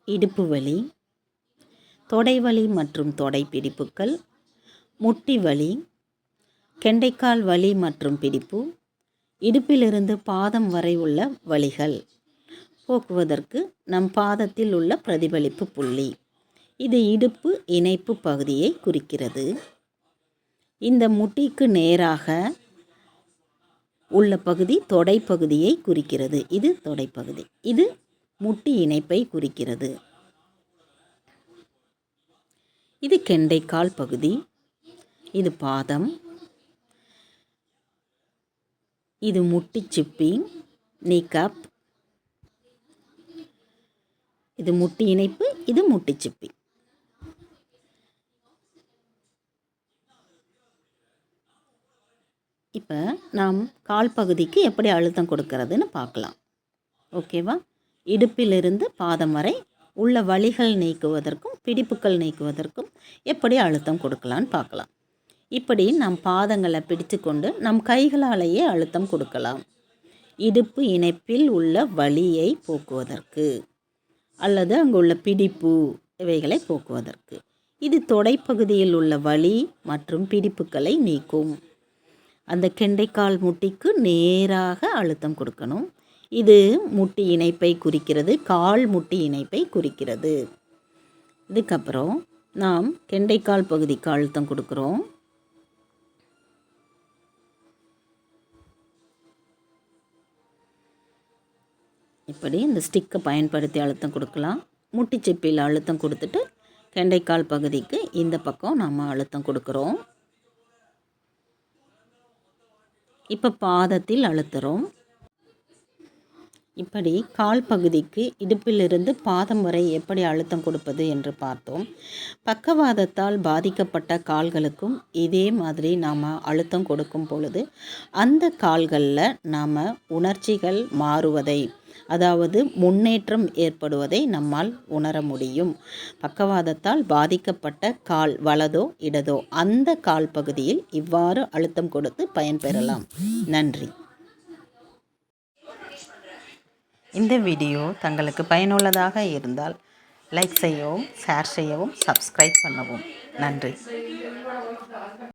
இடுப்பு வலி, தொடை வலி மற்றும் தொடை பிடிப்புகள், முட்டி வலி, கெண்டைக்கால் வலி மற்றும் பிடிப்பு, இடுப்பிலிருந்து பாதம் வரை உள்ள வலிகள் போக்குவதற்கு நம் பாதத்தில் உள்ள பிரதிபலிப்பு புள்ளி. இது இடுப்பு இணைப்பு பகுதியை குறிக்கிறது. இந்த முட்டிக்கு நேராக உள்ள பகுதி தொடை பகுதியை குறிக்கிறது. இது தொடை பகுதி. இது முட்டி இணைப்பை குறிக்கிறது. இது கெண்டைக்கால் பகுதி. இது பாதம். இது முட்டி சிப்பி, நீக்காப். இது முட்டி இணைப்பு. இது முட்டி சிப்பி. இப்போ நாம் கால் பகுதிக்கு எப்படி அழுத்தம் கொடுக்கறதுன்னு பார்க்கலாம். ஓகேவா? இடுப்பிலிருந்து பாதம் வரை உள்ள வலிகள் நீக்குவதற்கும் பிடிப்புகள் நீக்குவதற்கும் எப்படி அழுத்தம் கொடுக்கலான்னு பார்க்கலாம். இப்படி நம் பாதங்களை பிடித்து கொண்டு நம் கைகளாலேயே அழுத்தம் கொடுக்கலாம். இடுப்பு இணைப்பில் உள்ள வலியை போக்குவதற்கு அல்லது அங்குள்ள பிடிப்பு இவைகளை போக்குவதற்கு. இது தொடைப்பகுதியில் உள்ள வலி மற்றும் பிடிப்புகளை நீக்கும். அந்த கெண்டைக்கால் முட்டிக்கு நேராக அழுத்தம் கொடுக்கணும். இது முட்டி இணைப்பை குறிக்கிறது, கால் முட்டி இணைப்பை குறிக்கிறது. இதுக்கப்புறம் நாம் கெண்டைக்கால் பகுதிக்கு அழுத்தம் கொடுக்குறோம். இப்படி இந்த ஸ்டிக்கை பயன்படுத்தி அழுத்தம் கொடுக்கலாம். முட்டிச்சிப்பியில் அழுத்தம் கொடுத்துட்டு கெண்டைக்கால் பகுதிக்கு இந்த பக்கம் நம்ம அழுத்தம் கொடுக்குறோம். இப்போ பாதத்தில் அழுத்துகிறோம். இப்படி கால் பகுதிக்கு இடுப்பிலிருந்து பாதம் வரை எப்படி அழுத்தம் கொடுப்பது என்று பார்த்தோம். பக்கவாதத்தால் பாதிக்கப்பட்ட கால்களுக்கும் இதே மாதிரி நாம் அழுத்தம் கொடுக்கும் பொழுது அந்த கால்களில் நாம் உணர்ச்சிகள் மாறுவதை, அதாவது முன்னேற்றம் ஏற்படுவதை நம்மால் உணர முடியும். பக்கவாதத்தால் பாதிக்கப்பட்ட கால் வலதோ இடதோ அந்த கால் பகுதியில் இவ்வாறு அழுத்தம் கொடுத்து பயன்பெறலாம். நன்றி. இந்த வீடியோ தங்களுக்கு பயனுள்ளதாக இருந்தால் லைக் செய்யவும், ஷேர் செய்யவும், சப்ஸ்கிரைப் பண்ணவும். நன்றி.